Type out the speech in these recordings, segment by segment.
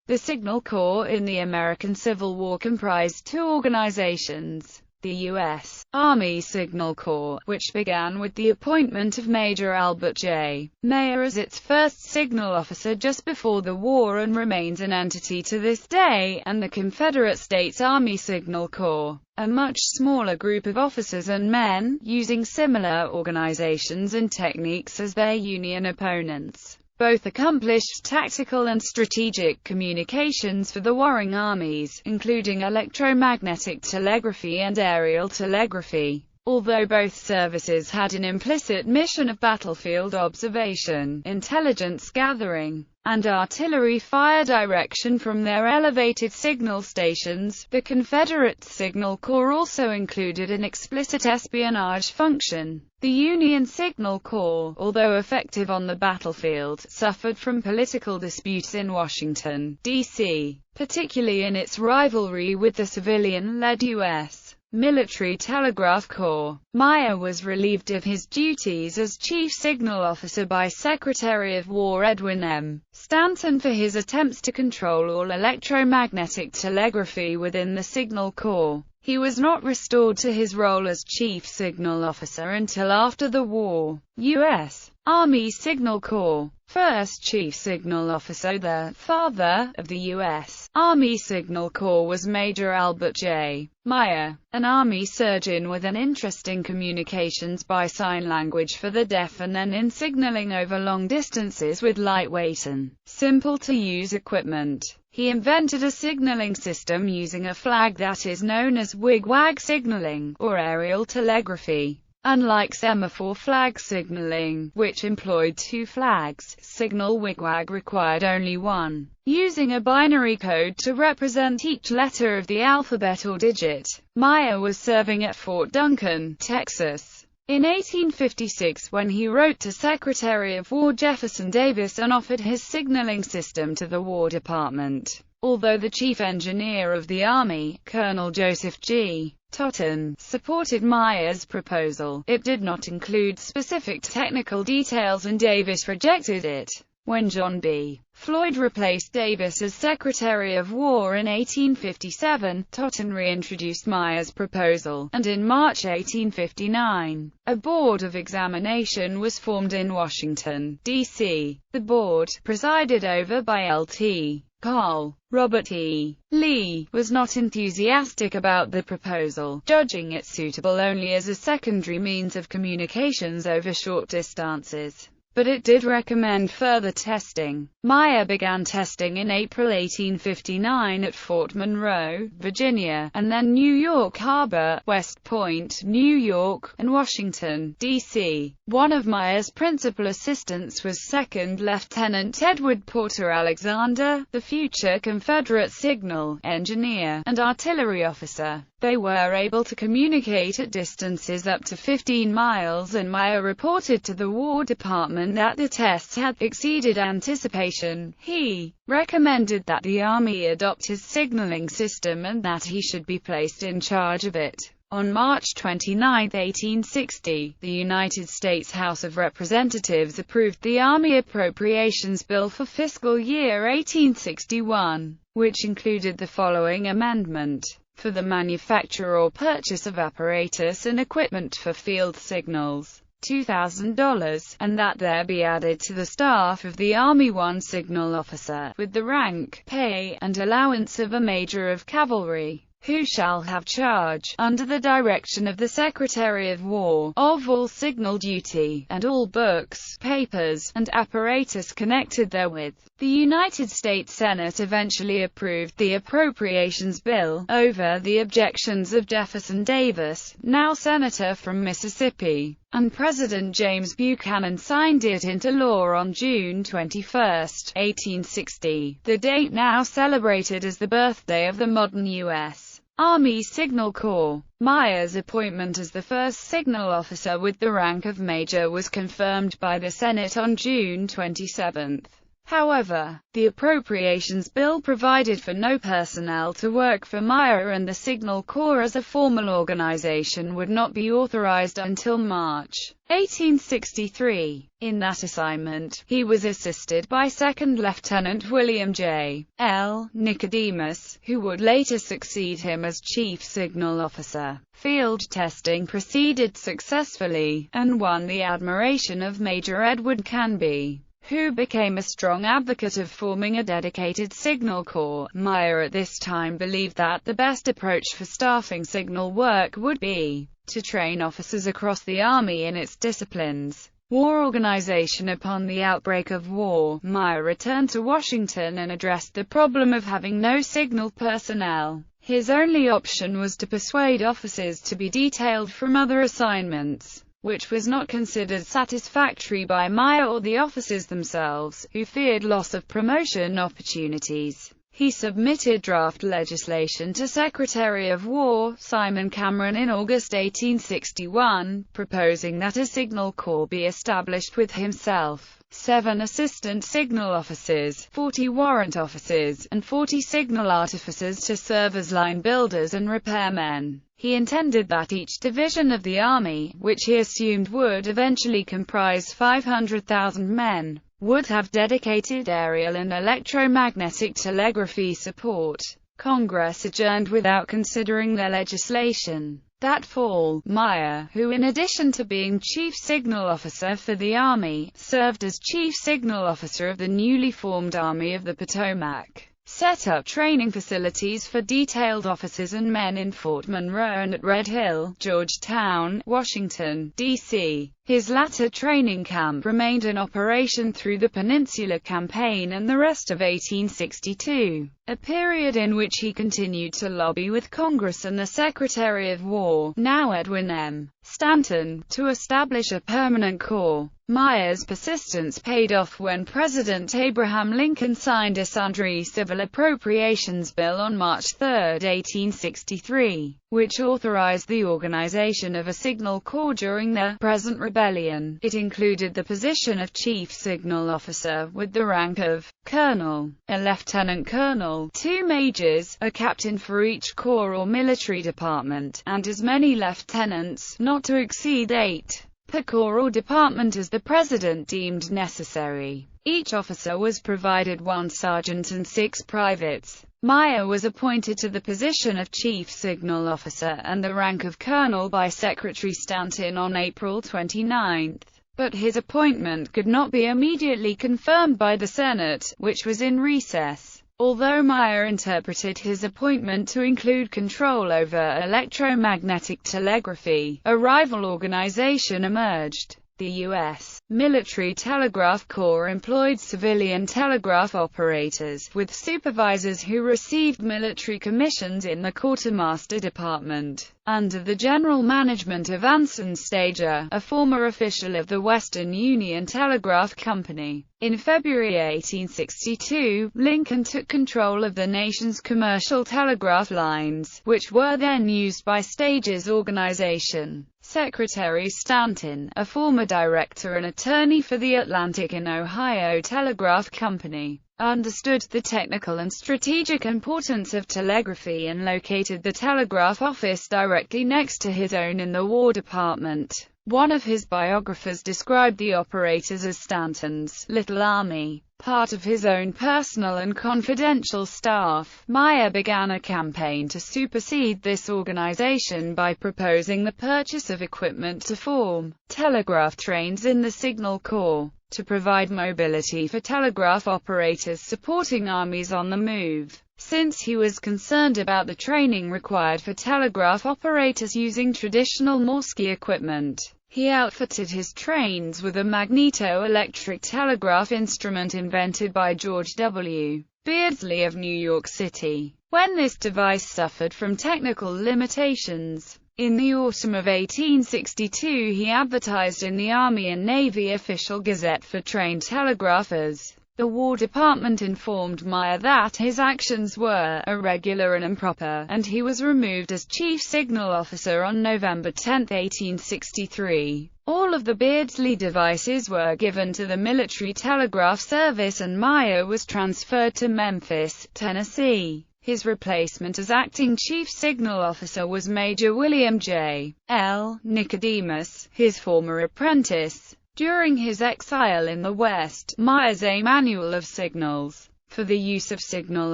The Signal Corps in the American Civil War comprised two organizations: the U.S. Army Signal Corps, which began with the appointment of Major Albert J. Mayer as its first signal officer just before the war and remains an entity to this day, and the Confederate States Army Signal Corps, a much smaller group of officers and men, using similar organizations and techniques as their Union opponents. Both accomplished tactical and strategic communications for the warring armies, including electromagnetic telegraphy and aerial telegraphy. Although both services had an implicit mission of battlefield observation, intelligence gathering, and artillery fire direction from their elevated signal stations, the Confederate Signal Corps also included an explicit espionage function. The Union Signal Corps, although effective on the battlefield, suffered from political disputes in Washington, D.C., particularly in its rivalry with the civilian-led U.S. Military Telegraph Corps. Mayer was relieved of his duties as Chief Signal Officer by Secretary of War Edwin M. Stanton for his attempts to control all electromagnetic telegraphy within the Signal Corps. He was not restored to his role as Chief Signal Officer until after the war. U.S. Army Signal Corps. First Chief Signal Officer. The father of the U.S. Army Signal Corps was Major Albert J. Mayer, an Army surgeon with an interest in communications by sign language for the deaf and then in signaling over long distances with lightweight and simple-to-use equipment. He invented a signaling system using a flag that is known as wigwag signaling, or aerial telegraphy. Unlike semaphore flag signaling, which employed two flags, signal wigwag required only one, using a binary code to represent each letter of the alphabet or digit. Mayer was serving at Fort Duncan, Texas, in 1856 when he wrote to Secretary of War Jefferson Davis and offered his signaling system to the War Department. Although the chief engineer of the Army, Colonel Joseph G. Totten, supported Mayer's proposal, it did not include specific technical details and Davis rejected it. When John B. Floyd replaced Davis as Secretary of War in 1857, Totten reintroduced Mayer's proposal, and in March 1859, a Board of Examination was formed in Washington, D.C. The board, presided over by L.T. Cole, Robert E. Lee, was not enthusiastic about the proposal, judging it suitable only as a secondary means of communications over short distances. But it did recommend further testing. Mayer began testing in April 1859 at Fort Monroe, Virginia, and then New York Harbor, West Point, New York, and Washington, D.C. One of Mayer's principal assistants was Second Lieutenant Edward Porter Alexander, the future Confederate signal engineer and artillery officer. They were able to communicate at distances up to 15 miles, and Mayer reported to the War Department that the tests had exceeded anticipation. He recommended that the Army adopt his signaling system and that he should be placed in charge of it. On March 29, 1860, the United States House of Representatives approved the Army Appropriations Bill for fiscal year 1861, which included the following amendment: for the manufacture or purchase of apparatus and equipment for field signals, $2,000, and that there be added to the staff of the Army one signal officer, with the rank, pay, and allowance of a major of cavalry, who shall have charge, under the direction of the Secretary of War, of all signal duty, and all books, papers, and apparatus connected therewith. The United States Senate eventually approved the Appropriations Bill, over the objections of Jefferson Davis, now Senator from Mississippi, and President James Buchanan signed it into law on June 21, 1860, the date now celebrated as the birthday of the modern U.S. Army Signal Corps. Mayer's appointment as the first signal officer with the rank of major was confirmed by the Senate on June 27. However, the Appropriations Bill provided for no personnel to work for Meyer, and the Signal Corps as a formal organization would not be authorized until March 1863. In that assignment, he was assisted by Second Lieutenant William J. L. Nicodemus, who would later succeed him as Chief Signal Officer. Field testing proceeded successfully, and won the admiration of Major Edward Canby, who became a strong advocate of forming a dedicated signal corps. Meyer at this time believed that the best approach for staffing signal work would be to train officers across the Army in its disciplines. War organization. Upon the outbreak of war, Meyer returned to Washington and addressed the problem of having no signal personnel. His only option was to persuade officers to be detailed from other assignments, which was not considered satisfactory by Meyer or the officers themselves, who feared loss of promotion opportunities. He submitted draft legislation to Secretary of War Simon Cameron in August 1861, proposing that a signal corps be established with himself, 7 assistant signal officers, 40 warrant officers, and 40 signal artificers to serve as line builders and repairmen. He intended that each division of the Army, which he assumed would eventually comprise 500,000 men, would have dedicated aerial and electromagnetic telegraphy support. Congress adjourned without considering the legislation. That fall, Meyer, who in addition to being Chief Signal Officer for the Army, served as Chief Signal Officer of the newly formed Army of the Potomac, set up training facilities for detailed officers and men in Fort Monroe and at Red Hill, Georgetown, Washington, D.C. His latter training camp remained in operation through the Peninsula Campaign and the rest of 1862, a period in which he continued to lobby with Congress and the Secretary of War, now Edwin M. Stanton, to establish a permanent corps. Meyer's persistence paid off when President Abraham Lincoln signed a sundry civil appropriations bill on March 3, 1863, which authorized the organization of a signal corps during the present rebellion. It included the position of Chief Signal Officer, with the rank of Colonel, a Lieutenant Colonel, 2 majors, a captain for each corps or military department, and as many lieutenants, not to exceed 8 per corps or department as the President deemed necessary. Each officer was provided 1 sergeant and 6 privates. Meyer was appointed to the position of Chief Signal Officer and the rank of Colonel by Secretary Stanton on April 29, but his appointment could not be immediately confirmed by the Senate, which was in recess. Although Meyer interpreted his appointment to include control over electromagnetic telegraphy, a rival organization emerged. The U.S. Military Telegraph Corps employed civilian telegraph operators, with supervisors who received military commissions in the Quartermaster Department, under the general management of Anson Stager, a former official of the Western Union Telegraph Company. In February 1862, Lincoln took control of the nation's commercial telegraph lines, which were then used by Stager's organization. Secretary Stanton, a former director and attorney for the Atlantic and Ohio Telegraph Company, understood the technical and strategic importance of telegraphy and located the telegraph office directly next to his own in the War Department. One of his biographers described the operators as Stanton's little army, part of his own personal and confidential staff. Meyer began a campaign to supersede this organization by proposing the purchase of equipment to form telegraph trains in the Signal Corps, to provide mobility for telegraph operators supporting armies on the move. Since he was concerned about the training required for telegraph operators using traditional Morse-key equipment, he outfitted his trains with a magneto-electric telegraph instrument invented by George W. Beardsley of New York City. When this device suffered from technical limitations, in the autumn of 1862 he advertised in the Army and Navy Official Gazette for trained telegraphers. The War Department informed Meyer that his actions were irregular and improper, and he was removed as Chief Signal Officer on November 10, 1863. All of the Beardsley devices were given to the Military Telegraph Service and Meyer was transferred to Memphis, Tennessee. His replacement as acting Chief Signal Officer was Major William J. L. Nicodemus, his former apprentice. During his exile in the West, Meyer's A Manual of Signals for the use of signal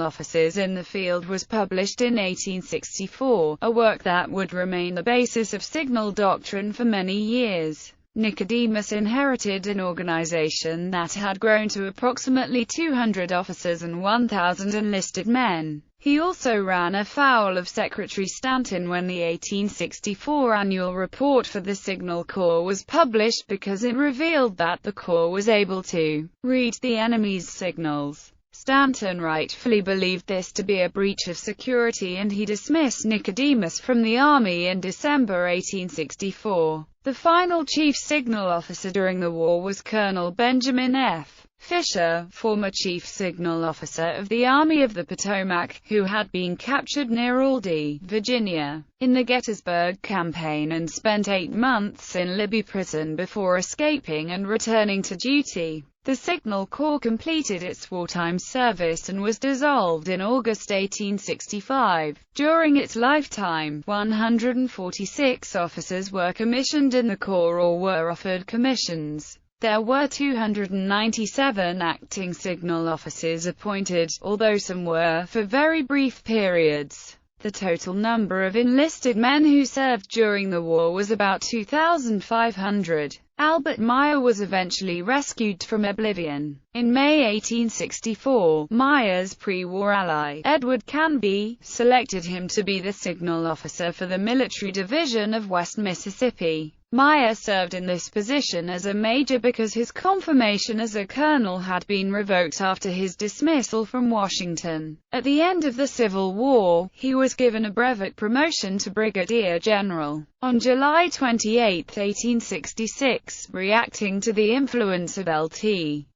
officers in the field was published in 1864, a work that would remain the basis of signal doctrine for many years. Nicodemus inherited an organization that had grown to approximately 200 officers and 1,000 enlisted men. He also ran afoul of Secretary Stanton when the 1864 annual report for the Signal Corps was published because it revealed that the Corps was able to read the enemy's signals. Stanton rightfully believed this to be a breach of security and he dismissed Nicodemus from the Army in December 1864. The final chief signal officer during the war was Colonel Benjamin F. Fischer, former Chief Signal Officer of the Army of the Potomac, who had been captured near Aldie, Virginia, in the Gettysburg Campaign and spent 8 months in Libby Prison before escaping and returning to duty. The Signal Corps completed its wartime service and was dissolved in August 1865. During its lifetime, 146 officers were commissioned in the Corps or were offered commissions. There were 297 acting signal officers appointed, although some were for very brief periods. The total number of enlisted men who served during the war was about 2,500. Albert Meyer was eventually rescued from oblivion. In May 1864, Meyer's pre-war ally, Edward Canby, selected him to be the signal officer for the military division of West Mississippi. Meyer served in this position as a major because his confirmation as a colonel had been revoked after his dismissal from Washington. At the end of the Civil War, he was given a brevet promotion to brigadier general. On July 28, 1866, reacting to the influence of Lt.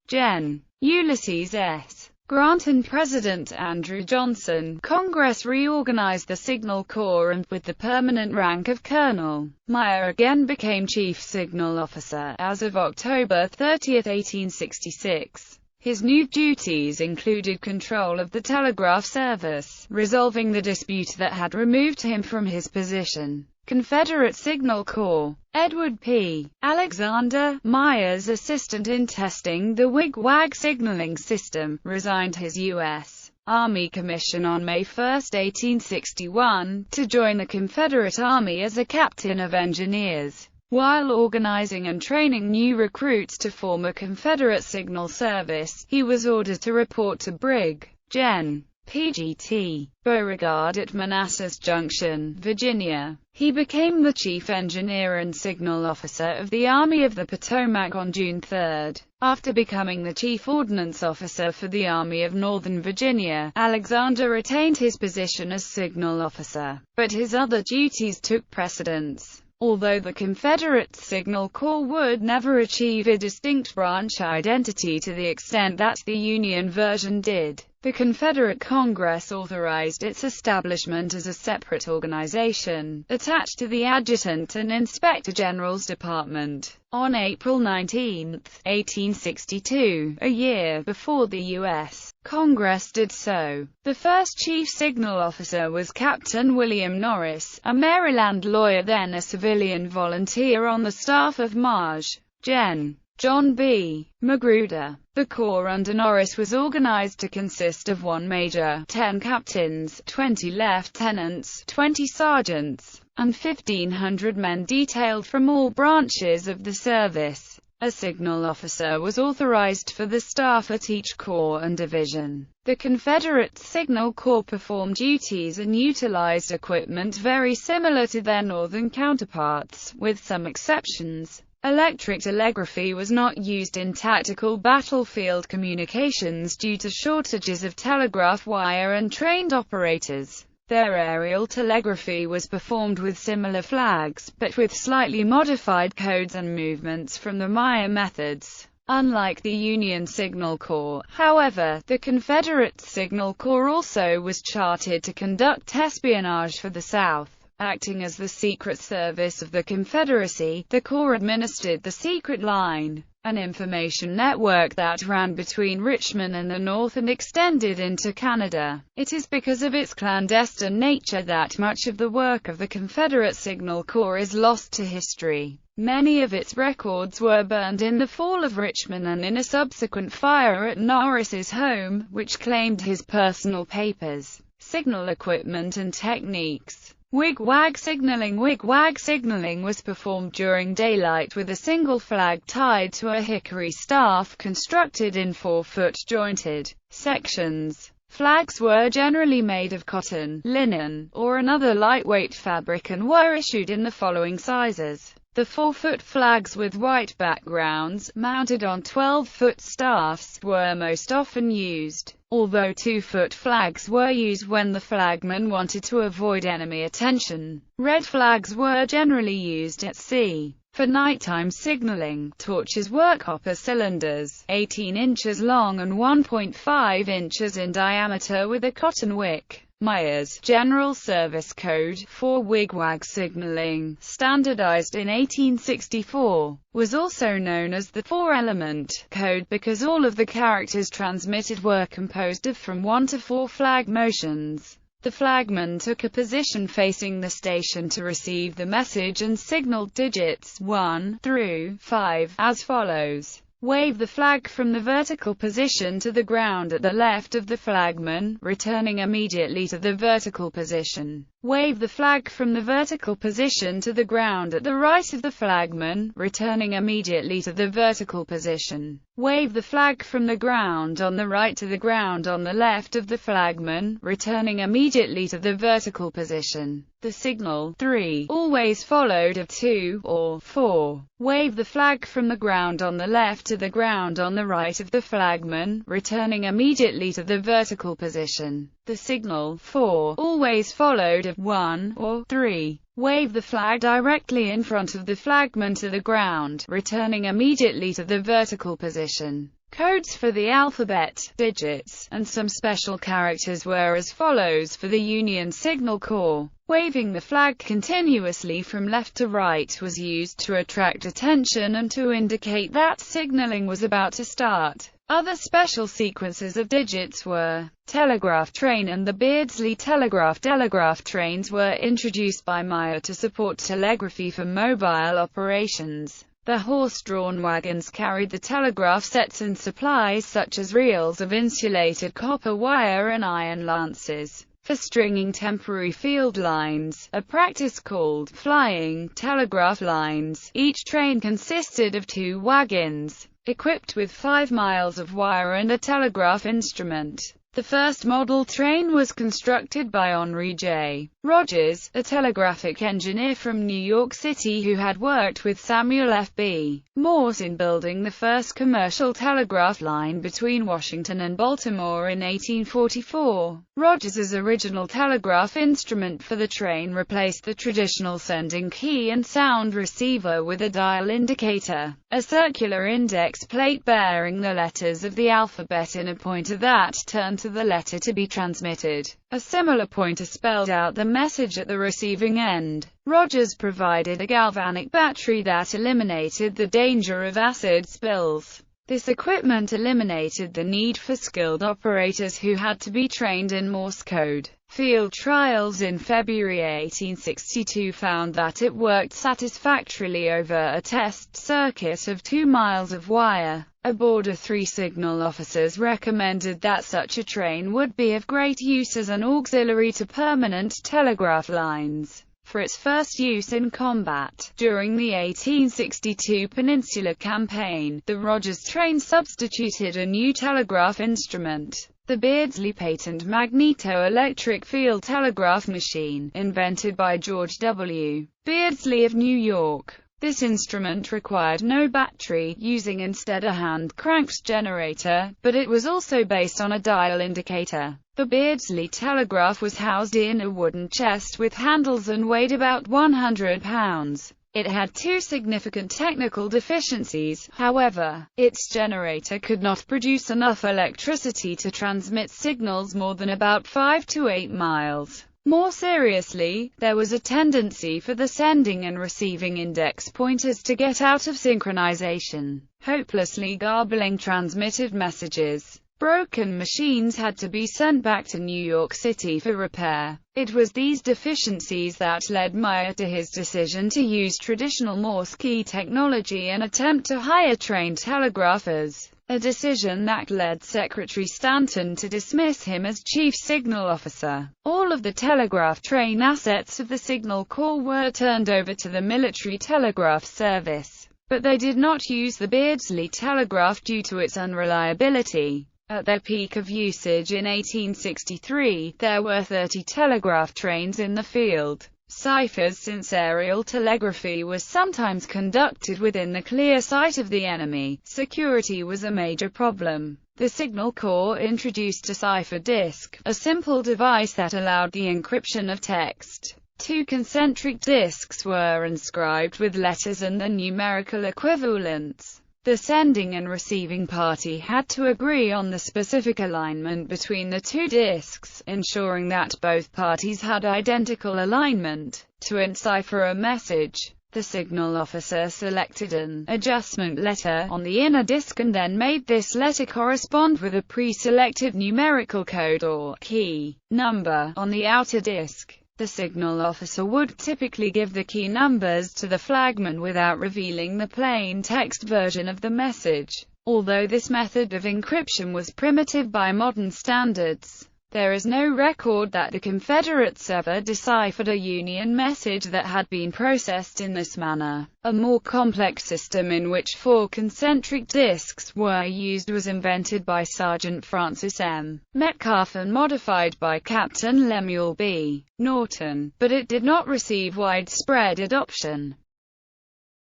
Gen. Ulysses S. Grant and President Andrew Johnson, Congress reorganized the Signal Corps and, with the permanent rank of colonel, Meyer again became Chief Signal Officer as of October 30, 1866. His new duties included control of the telegraph service, resolving the dispute that had removed him from his position. Confederate Signal Corps. Edward P. Alexander, Meyer's assistant in testing the wig-wag signaling system, resigned his U.S. Army commission on May 1, 1861, to join the Confederate Army as a captain of engineers. While organizing and training new recruits to form a Confederate signal service, he was ordered to report to Brig. Gen. P.G.T. Beauregard at Manassas Junction, Virginia. He became the chief engineer and signal officer of the Army of the Potomac on June 3. After becoming the chief ordnance officer for the Army of Northern Virginia, Alexander retained his position as signal officer, but his other duties took precedence. Although the Confederate Signal Corps would never achieve a distinct branch identity to the extent that the Union version did, the Confederate Congress authorized its establishment as a separate organization, attached to the Adjutant and Inspector General's Department. On April 19, 1862, a year before the U.S. Congress did so, the first chief signal officer was Captain William Norris, a Maryland lawyer then a civilian volunteer on the staff of Maj. Gen. John B. Magruder. The Corps under Norris was organized to consist of 1 major, 10 captains, 20 lieutenants, 20 sergeants, and 1,500 men detailed from all branches of the service. A signal officer was authorized for the staff at each corps and division. The Confederate Signal Corps performed duties and utilized equipment very similar to their northern counterparts, with some exceptions. Electric telegraphy was not used in tactical battlefield communications due to shortages of telegraph wire and trained operators. Their aerial telegraphy was performed with similar flags, but with slightly modified codes and movements from the Meyer methods. Unlike the Union Signal Corps, however, the Confederate Signal Corps also was chartered to conduct espionage for the South. Acting as the Secret Service of the Confederacy, the Corps administered the Secret Line, an information network that ran between Richmond and the North and extended into Canada. It is because of its clandestine nature that much of the work of the Confederate Signal Corps is lost to history. Many of its records were burned in the fall of Richmond and in a subsequent fire at Norris's home, which claimed his personal papers, signal equipment and techniques. Wig-wag signaling. Wig-wag signaling was performed during daylight with a single flag tied to a hickory staff constructed in 4-foot jointed sections. Flags were generally made of cotton, linen, or another lightweight fabric and were issued in the following sizes. The 4-foot flags with white backgrounds, mounted on 12-foot staffs, were most often used, although 2-foot flags were used when the flagman wanted to avoid enemy attention. Red flags were generally used at sea. For nighttime signaling, torches were copper cylinders, 18 inches long and 1.5 inches in diameter with a cotton wick. Myers General Service Code for wigwag signaling, standardized in 1864, was also known as the 4-element code because all of the characters transmitted were composed of from 1 to 4 flag motions. The flagman took a position facing the station to receive the message and signaled digits 1 through 5 as follows. Wave the flag from the vertical position to the ground at the left of the flagman, returning immediately to the vertical position. Wave the flag from the vertical position to the ground at the right of the flagman, returning immediately to the vertical position. Wave the flag from the ground on the right to the ground on the left of the flagman, returning immediately to the vertical position. The signal 3 always followed of 2 or 4. Wave the flag from the ground on the left to the ground on the right of the flagman, returning immediately to the vertical position. The signal 4 always followed of 1 or 3. Wave the flag directly in front of the flagman to the ground, returning immediately to the vertical position. Codes for the alphabet, digits, and some special characters were as follows for the Union Signal Corps. Waving the flag continuously from left to right was used to attract attention and to indicate that signaling was about to start. Other special sequences of digits were telegraph train and the Beardsley telegraph. Telegraph trains were introduced by Meyer to support telegraphy for mobile operations. The horse-drawn wagons carried the telegraph sets and supplies such as reels of insulated copper wire and iron lances for stringing temporary field lines, a practice called flying telegraph lines. Each train consisted of 2 wagons, equipped with 5 miles of wire and a telegraph instrument. The first model train was constructed by Henry J. Rogers, a telegraphic engineer from New York City who had worked with Samuel F. B. Morse in building the first commercial telegraph line between Washington and Baltimore in 1844. Rogers's original telegraph instrument for the train replaced the traditional sending key and sound receiver with a dial indicator, a circular index plate bearing the letters of the alphabet in a pointer that turned to the letter to be transmitted. A similar pointer spelled out the message at the receiving end. Rogers provided a galvanic battery that eliminated the danger of acid spills. This equipment eliminated the need for skilled operators who had to be trained in Morse code. Field trials in February 1862 found that it worked satisfactorily over a test circuit of 2 miles of wire. Aboard of 3 signal officers recommended that such a train would be of great use as an auxiliary to permanent telegraph lines. For its first use in combat, during the 1862 Peninsular Campaign, the Rogers train substituted a new telegraph instrument, the Beardsley patent magneto-electric field telegraph machine, invented by George W. Beardsley of New York. This instrument required no battery, using instead a hand-cranked generator, but it was also based on a dial indicator. The Beardsley telegraph was housed in a wooden chest with handles and weighed about 100 pounds. It had two significant technical deficiencies, however. Its generator could not produce enough electricity to transmit signals more than about 5 to 8 miles. More seriously, there was a tendency for the sending and receiving index pointers to get out of synchronization, hopelessly garbling transmitted messages. Broken machines had to be sent back to New York City for repair. It was these deficiencies that led Meyer to his decision to use traditional Morse key technology and attempt to hire trained telegraphers, a decision that led Secretary Stanton to dismiss him as Chief Signal Officer. All of the telegraph train assets of the Signal Corps were turned over to the Military Telegraph Service, but they did not use the Beardsley telegraph due to its unreliability. At their peak of usage in 1863, there were 30 telegraph trains in the field. Ciphers, since aerial telegraphy was sometimes conducted within the clear sight of the enemy, security was a major problem. The Signal Corps introduced a cipher disk, a simple device that allowed the encryption of text. Two concentric disks were inscribed with letters and their numerical equivalents. The sending and receiving party had to agree on the specific alignment between the two disks, ensuring that both parties had identical alignment. To encipher a message, the signal officer selected an adjustment letter on the inner disk and then made this letter correspond with a pre-selected numerical code or key number on the outer disk. The signal officer would typically give the key numbers to the flagman without revealing the plain text version of the message. Although this method of encryption was primitive by modern standards, there is no record that the Confederates ever deciphered a Union message that had been processed in this manner. A more complex system in which 4 concentric disks were used was invented by Sergeant Francis M. Metcalf and modified by Captain Lemuel B. Norton, but it did not receive widespread adoption.